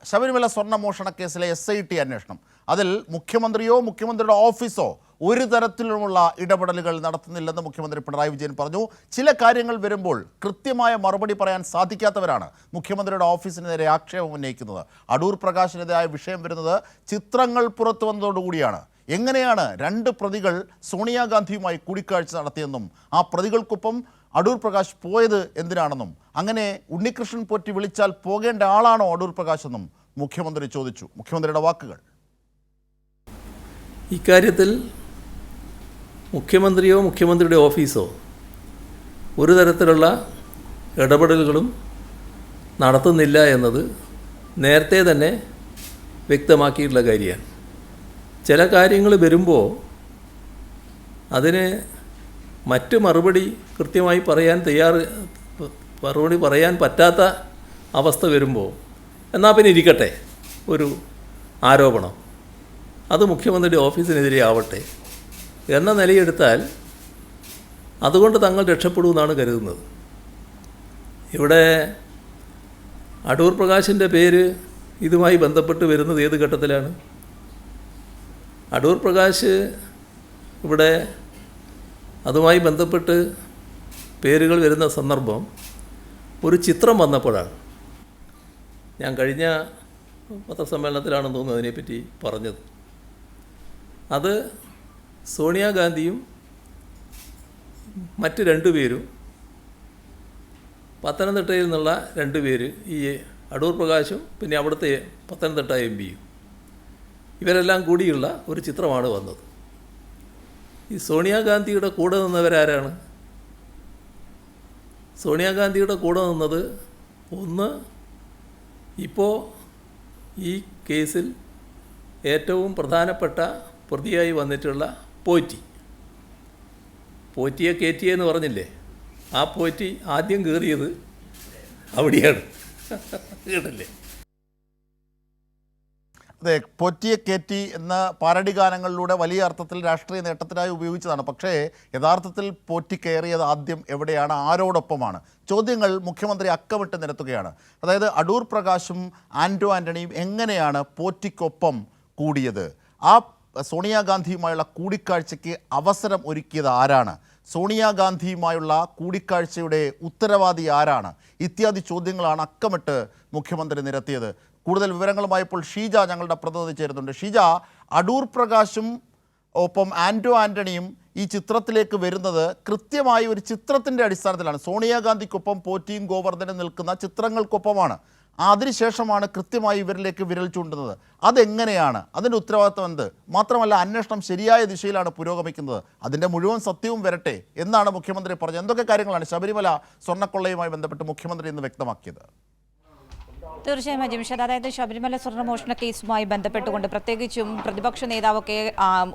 ശബരിമല സ്വർണ്ണമോഷണ കേസിലെ SIT അന്വേഷണം. അതിൽ മുഖ്യമന്ത്രിയോ മുഖ്യമന്ത്രിയുടെ ഓഫീസോ ഒരു തരത്തിലുമുള്ള ഇടപെടലുകൾ നടത്തുന്നില്ലെന്ന് മുഖ്യമന്ത്രി പിണറായി വിജയൻ പറഞ്ഞു. ചില കാര്യങ്ങൾ വരുമ്പോൾ കൃത്യമായ മറുപടി പറയാൻ സാധിക്കാത്തവരാണ് മുഖ്യമന്ത്രിയുടെ ഓഫീസിന് നേരെ ആക്ഷേപം ഉന്നയിക്കുന്നത്. അടൂർ പ്രകാശിനെതിരായ വിഷയം വരുന്നത് ചിത്രങ്ങൾ പുറത്തു വന്നതോടുകൂടിയാണ്. എങ്ങനെയാണ് രണ്ട് പ്രതികൾ സോണിയാഗാന്ധിയുമായി കൂടിക്കാഴ്ച നടത്തിയെന്നും ആ പ്രതികൾക്കൊപ്പം അടൂർ പ്രകാശ് പോയത് എന്തിനാണെന്നും അങ്ങനെ ഉണ്ണികൃഷ്ണൻ പോറ്റി വിളിച്ചാൽ പോകേണ്ട ആളാണോ അടൂർ പ്രകാശ് എന്നും മുഖ്യമന്ത്രി ചോദിച്ചു. മുഖ്യമന്ത്രിയുടെ വാക്കുകൾ: ഇക്കാര്യത്തിൽ മുഖ്യമന്ത്രിയോ മുഖ്യമന്ത്രിയുടെ ഓഫീസോ ഒരു തരത്തിലുള്ള ഇടപെടലുകളും നടത്തുന്നില്ല എന്നത് നേരത്തെ തന്നെ വ്യക്തമാക്കിയിട്ടുള്ള കാര്യമാണ്. ചില കാര്യങ്ങൾ വരുമ്പോൾ അതിന് മറ്റ് മറുപടി കൃത്യമായി മറുപടി പറയാൻ പറ്റാത്ത അവസ്ഥ വരുമ്പോൾ എന്നാൽ പിന്നെ ഇരിക്കട്ടെ ഒരു ആരോപണം, അത് മുഖ്യമന്ത്രിയുടെ ഓഫീസിനെതിരെ ആവട്ടെ എന്ന നിലയെടുത്താൽ അതുകൊണ്ട് തങ്ങൾ രക്ഷപ്പെടുമെന്നാണ് കരുതുന്നത്. ഇവിടെ അടൂർ പ്രകാശിൻ്റെ പേര് ഇതുമായി ബന്ധപ്പെട്ട് വരുന്നത് ഏത് ഘട്ടത്തിലാണ്? അടൂർ പ്രകാശ് ഇവിടെ അതുമായി ബന്ധപ്പെട്ട് പേരുകൾ വരുന്ന സന്ദർഭം ഒരു ചിത്രം വന്നപ്പോഴാണ്. ഞാൻ കഴിഞ്ഞ പത്രസമ്മേളനത്തിലാണെന്ന് തോന്നുന്നു അതിനെപ്പറ്റി പറഞ്ഞത്. അത് സോണിയാഗാന്ധിയും മറ്റ് രണ്ടുപേരും, പത്തനംതിട്ടയിൽ നിന്നുള്ള രണ്ടുപേര്, ഈ അടൂർ പ്രകാശും പിന്നെ അവിടുത്തെ പത്തനംതിട്ട MP-യും, ഇവരെല്ലാം കൂടിയുള്ള ഒരു ചിത്രമാണ് വന്നത്. ഈ സോണിയാഗാന്ധിയുടെ കൂടെ നിന്നവരാരാണ്? സോണിയാഗാന്ധിയുടെ കൂടെ നിന്നത് ഒന്ന്, ഇപ്പോൾ ഈ കേസിൽ ഏറ്റവും പ്രധാനപ്പെട്ട പ്രതിയായി വന്നിട്ടുള്ള പോറ്റിയെ കയറ്റിയെന്ന് പറഞ്ഞില്ലേ, ആ പോറ്റി ആദ്യം കയറിയത് അവിടെയാണ്. കേട്ടല്ലേ? അതെ, പോറ്റിയെ കയറ്റി എന്ന പാരഡി ഗാനങ്ങളിലൂടെ വലിയ അർത്ഥത്തിൽ രാഷ്ട്രീയ നേട്ടത്തിനായി ഉപയോഗിച്ചതാണ്. പക്ഷേ യഥാർത്ഥത്തിൽ പോറ്റി കയറിയത് ആദ്യം എവിടെയാണ്, ആരോടൊപ്പമാണ്? ചോദ്യങ്ങൾ മുഖ്യമന്ത്രി അക്കമിട്ട് നിരത്തുകയാണ്. അതായത് അടൂർ പ്രകാശും ആൻ്റോ ആൻ്റണിയും എങ്ങനെയാണ് പോറ്റിക്കൊപ്പം കൂടിയത്? ആ സോണിയാഗാന്ധിയുമായുള്ള കൂടിക്കാഴ്ചയ്ക്ക് അവസരം ഒരുക്കിയത് ആരാണ്? സോണിയാഗാന്ധിയുമായുള്ള കൂടിക്കാഴ്ചയുടെ ഉത്തരവാദി ആരാണ്? ഇത്യാദി ചോദ്യങ്ങളാണ് അക്കമിട്ട് മുഖ്യമന്ത്രി നിരത്തിയത്. കൂടുതൽ വിവരങ്ങളുമായി ഇപ്പോൾ ഷീജ ഞങ്ങളുടെ പ്രതിനിധി ചേരുന്നുണ്ട്. ഷീജ, അടൂർ പ്രകാശും ഒപ്പം ആൻ്റോ ആൻ്റണിയും ഈ ചിത്രത്തിലേക്ക് വരുന്നത് കൃത്യമായി ഒരു ചിത്രത്തിൻ്റെ അടിസ്ഥാനത്തിലാണ്. സോണിയാഗാന്ധിക്കൊപ്പം പോറ്റിയും ഗോവർദ്ധനും നിൽക്കുന്ന ചിത്രങ്ങൾക്കൊപ്പമാണ്. അതിനുശേഷമാണ് കൃത്യമായി ഇവരിലേക്ക് വിരൽ ചൂണ്ടുന്നത്. അതെങ്ങനെയാണ്? അതിൻ്റെ ഉത്തരവാദിത്വം എന്ത്? മാത്രമല്ല, അന്വേഷണം ശരിയായ ദിശയിലാണ് പുരോഗമിക്കുന്നത്, അതിൻ്റെ മുഴുവൻ സത്യവും വരട്ടെ എന്നാണ് മുഖ്യമന്ത്രി പറഞ്ഞത്. എന്തൊക്കെ കാര്യങ്ങളാണ് ശബരിമല സ്വർണ്ണക്കൊള്ളയുമായി ബന്ധപ്പെട്ട് മുഖ്യമന്ത്രി ഇന്ന് വ്യക്തമാക്കിയത്? തീർച്ചയായും അജിംഷാദ്, അതായത് ശബരിമല സ്വർണ്ണമോഷണ കേസുമായി ബന്ധപ്പെട്ടുകൊണ്ട് പ്രത്യേകിച്ചും പ്രതിപക്ഷ നേതാവൊക്കെ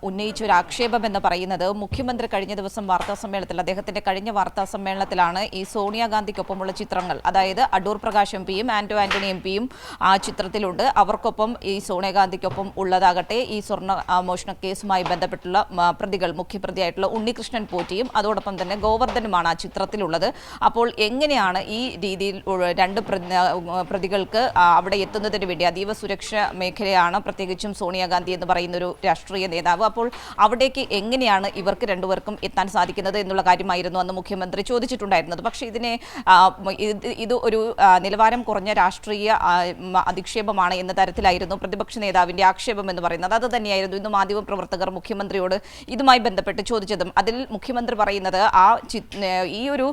ഉന്നയിച്ച ഒരു ആക്ഷേപം എന്ന് പറയുന്നത്, മുഖ്യമന്ത്രി കഴിഞ്ഞ ദിവസം വാർത്താസമ്മേളനത്തിൽ, അദ്ദേഹത്തിന്റെ കഴിഞ്ഞ വാർത്താസമ്മേളനത്തിലാണ് ഈ സോണിയാഗാന്ധിക്കൊപ്പമുള്ള ചിത്രങ്ങൾ, അതായത് അടൂർ പ്രകാശ് MP-യും ആൻ്റോ ആൻ്റണി MP-യും ആ ചിത്രത്തിലുണ്ട്. അവർക്കൊപ്പം ഈ സോണിയാഗാന്ധിക്കൊപ്പം ഉള്ളതാകട്ടെ ഈ സ്വർണ്ണ മോഷണ കേസുമായി ബന്ധപ്പെട്ടുള്ള പ്രതികൾ, മുഖ്യപ്രതിയായിട്ടുള്ള ഉണ്ണികൃഷ്ണൻ പോറ്റിയും അതോടൊപ്പം തന്നെ ഗോവർദ്ധനുമാണ് ആ ചിത്രത്തിലുള്ളത്. അപ്പോൾ എങ്ങനെയാണ് ഈ രീതിയിൽ രണ്ട് പ്രതികൾക്ക് അവിടെ എത്തുന്നതിന് വേണ്ടി അതീവ സുരക്ഷ മേഖലയാണ് പ്രത്യേകിച്ചും സോണിയാഗാന്ധി എന്ന് പറയുന്ന ഒരു രാഷ്ട്രീയ നേതാവ്, അപ്പോൾ അവിടേക്ക് എങ്ങനെയാണ് ഇവർക്ക് രണ്ടുപേർക്കും എത്താൻ സാധിക്കുന്നത് എന്നുള്ള കാര്യമായിരുന്നു അന്ന് മുഖ്യമന്ത്രി ചോദിച്ചിട്ടുണ്ടായിരുന്നത്. പക്ഷേ ഇത് ഒരു നിലവാരം കുറഞ്ഞ രാഷ്ട്രീയ അധിക്ഷേപമാണ് എന്ന തരത്തിലായിരുന്നു പ്രതിപക്ഷ നേതാവിന്റെ ആക്ഷേപം എന്ന് പറയുന്നത്. അത് തന്നെയായിരുന്നു ഇന്ന് മാധ്യമപ്രവർത്തകർ മുഖ്യമന്ത്രിയോട് ഇതുമായി ബന്ധപ്പെട്ട് ചോദിച്ചതും. അതിൽ മുഖ്യമന്ത്രി പറയുന്നത് ഈ ഒരു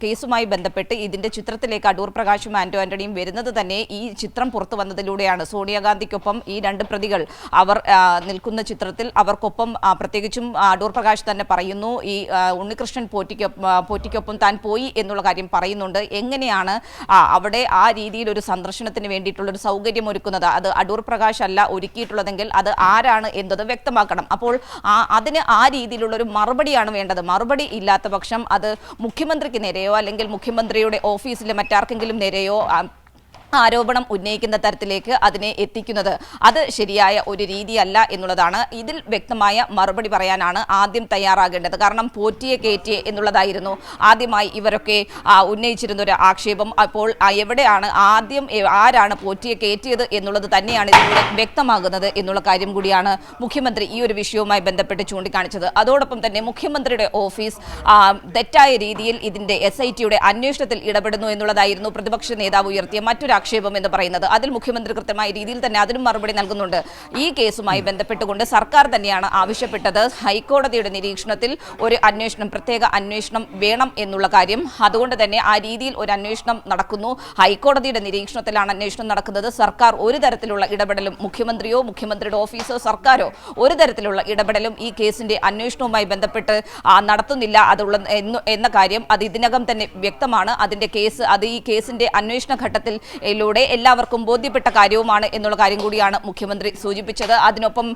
കേസുമായി ബന്ധപ്പെട്ട് ഇതിന്റെ ചിത്രത്തിലേക്ക് അടൂർ പ്രകാശും ആൻ്റോ ആൻ്റണിയും വരുന്നത് തന്നെ ഈ ചിത്രം പുറത്തു വന്നതിലൂടെയാണ്. സോണിയാഗാന്ധിക്കൊപ്പം ഈ രണ്ട് പ്രതികൾ അവർ നിൽക്കുന്ന അവർക്കൊപ്പം പ്രത്യേകിച്ചും അടൂർ പ്രകാശ് തന്നെ പറയുന്നു, ഈ ഉണ്ണികൃഷ്ണൻ പോറ്റിക്കൊപ്പം താൻ പോയി എന്നുള്ള കാര്യം പറയുന്നുണ്ട്. എങ്ങനെയാണ് അവിടെ ആ രീതിയിൽ ഒരു സന്ദർശനത്തിന് വേണ്ടിയിട്ടുള്ളൊരു സൗകര്യം ഒരുക്കുന്നത്? അത് അടൂർ പ്രകാശ് അല്ല ഒരുക്കിയിട്ടുള്ളതെങ്കിൽ അത് ആരാണ് എന്നത് വ്യക്തമാക്കണം. അപ്പോൾ അതിന് ആ രീതിയിലുള്ളൊരു മറുപടിയാണ് വേണ്ടത്. മറുപടി ഇല്ലാത്ത പക്ഷം അത് മുഖ്യമന്ത്രിക്ക് നേരെയോ അല്ലെങ്കിൽ മുഖ്യമന്ത്രിയുടെ ഓഫീസിലെ മറ്റാർക്കെങ്കിലും നേരെയോ ആരോപണം ഉന്നയിക്കുന്ന തരത്തിലേക്ക് അതിനെ എത്തിക്കുന്നത് അത് ശരിയായ ഒരു രീതിയല്ല എന്നുള്ളതാണ്. ഇതിൽ വ്യക്തമായ മറുപടി പറയാനാണ് ആദ്യം തയ്യാറാകേണ്ടത്. കാരണം പോറ്റിയെ കയറ്റിയെ എന്നുള്ളതായിരുന്നു ആദ്യമായി ഇവരൊക്കെ ഉന്നയിച്ചിരുന്ന ഒരു ആക്ഷേപം. അപ്പോൾ എവിടെയാണ് ആരാണ് പോറ്റിയെ കയറ്റിയത് എന്നുള്ളത് തന്നെയാണ് ഇതിലൂടെ വ്യക്തമാകുന്നത് എന്നുള്ള കാര്യം കൂടിയാണ് മുഖ്യമന്ത്രി ഈ ഒരു വിഷയവുമായി ബന്ധപ്പെട്ട് ചൂണ്ടിക്കാണിച്ചത്. അതോടൊപ്പം തന്നെ മുഖ്യമന്ത്രിയുടെ ഓഫീസ് തെറ്റായ രീതിയിൽ ഇതിന്റെ SITയുടെ അന്വേഷണത്തിൽ ഇടപെടുന്നു എന്നുള്ളതായിരുന്നു പ്രതിപക്ഷ നേതാവ് ഉയർത്തിയ മറ്റൊരു ആക്ഷേപം എന്ന് പറയുന്നത്. അതിൽ മുഖ്യമന്ത്രി കൃത്യമായ രീതിയിൽ തന്നെ അതിനും മറുപടി നൽകുന്നുണ്ട്. ഈ കേസുമായി ബന്ധപ്പെട്ടുകൊണ്ട് സർക്കാർ തന്നെയാണ് ആവശ്യപ്പെട്ടത് ഹൈക്കോടതിയുടെ നിരീക്ഷണത്തിൽ ഒരു അന്വേഷണം, പ്രത്യേക അന്വേഷണം വേണം എന്നുള്ള കാര്യം. അതുകൊണ്ട് തന്നെ ആ രീതിയിൽ ഒരു അന്വേഷണം നടക്കുന്നു. ഹൈക്കോടതിയുടെ നിരീക്ഷണത്തിലാണ് അന്വേഷണം നടക്കുന്നത്. സർക്കാർ ഒരു തരത്തിലുള്ള ഇടപെടലും, മുഖ്യമന്ത്രിയോ മുഖ്യമന്ത്രിയുടെ ഓഫീസോ സർക്കാരോ ഒരു തരത്തിലുള്ള ഇടപെടലും ഈ കേസിന്റെ അന്വേഷണവുമായി ബന്ധപ്പെട്ട് നടത്തുന്നില്ല എന്ന കാര്യം അത് ഇതിനകം തന്നെ വ്യക്തമാണ്. അതിന്റെ കേസ് ഈ കേസിന്റെ അന്വേഷണ ഘട്ടത്തിൽ എല്ലാവർക്കും ബോധ്യപ്പെട്ട കാര്യവുമാണ് എന്നുള്ള കാര്യം കൂടിയാണ് മുഖ്യമന്ത്രി സൂചിപ്പിച്ചത്. അതിനൊപ്പം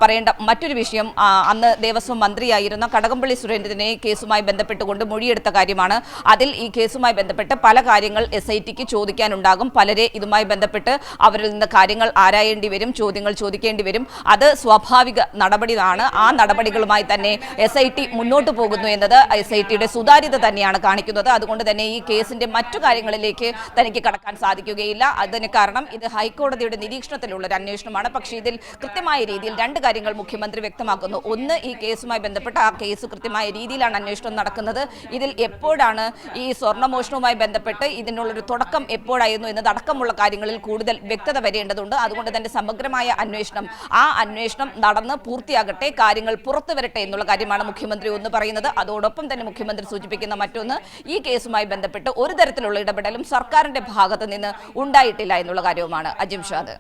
പറയേണ്ട മറ്റൊരു വിഷയം, അന്ന് ദേവസ്വം മന്ത്രിയായിരുന്ന കടകംപള്ളി സുരേന്ദ്രനെ കേസുമായി ബന്ധപ്പെട്ടുകൊണ്ട് മൊഴിയെടുത്ത കാര്യമാണ്. അതിൽ ഈ കേസുമായി ബന്ധപ്പെട്ട് പല കാര്യങ്ങൾ SITക്ക് ചോദിക്കാനുണ്ടാകും. പലരെ ഇതുമായി ബന്ധപ്പെട്ട് അവരിൽ നിന്ന് കാര്യങ്ങൾ ആരായേണ്ടി വരും, ചോദ്യങ്ങൾ ചോദിക്കേണ്ടി വരും. അത് സ്വാഭാവിക നടപടിയാണ്. ആ നടപടികളുമായി തന്നെ SIT മുന്നോട്ട് പോകുന്നു എന്നത് SITയുടെ സുതാര്യത തന്നെയാണ് കാണിക്കുന്നത്. അതുകൊണ്ട് തന്നെ ഈ കേസിന്റെ മറ്റു കാര്യങ്ങളിലേക്ക് തനിക്ക് കടക്കാൻ സാധിക്കുകയില്ല. അതിന് കാരണം ഇത് ഹൈക്കോടതിയുടെ നിരീക്ഷണത്തിലുള്ള ഒരു അന്വേഷണമാണ്. പക്ഷേ ഇതിൽ കൃത്യമായ രീതിയിൽ രണ്ട് കാര്യങ്ങൾ മുഖ്യമന്ത്രി വ്യക്തമാക്കുന്നു. ഒന്ന്, ഈ കേസുമായി ബന്ധപ്പെട്ട് ആ കേസ് കൃത്യമായ രീതിയിലാണ് അന്വേഷണം നടക്കുന്നത്. ഇതിൽ എപ്പോഴാണ് ഈ സ്വർണ്ണമോഷണവുമായി ബന്ധപ്പെട്ട് ഇതിനുള്ളൊരു തുടക്കം എപ്പോഴായിരുന്നു എന്നതടക്കമുള്ള കാര്യങ്ങളിൽ കൂടുതൽ വ്യക്തത വരേണ്ടതുണ്ട്. അതുകൊണ്ട് തന്നെ സമഗ്രമായ അന്വേഷണം, ആ അന്വേഷണം നടന്ന് പൂർത്തിയാകട്ടെ, കാര്യങ്ങൾ പുറത്തു വരട്ടെ എന്നുള്ള കാര്യമാണ് മുഖ്യമന്ത്രി ഒന്ന് പറയുന്നത്. അതോടൊപ്പം തന്നെ മുഖ്യമന്ത്രി സൂചിപ്പിക്കുന്ന മറ്റൊന്ന്, ഈ കേസുമായി ബന്ധപ്പെട്ട് ഒരു തരത്തിലുള്ള ഇടപെടലും സർക്കാരിന്റെ ഭാഗത്ത് നിന്ന് ഉണ്ടായിട്ടില്ല എന്നുള്ള കാര്യവുമാണ്. അജിംഷാദ്.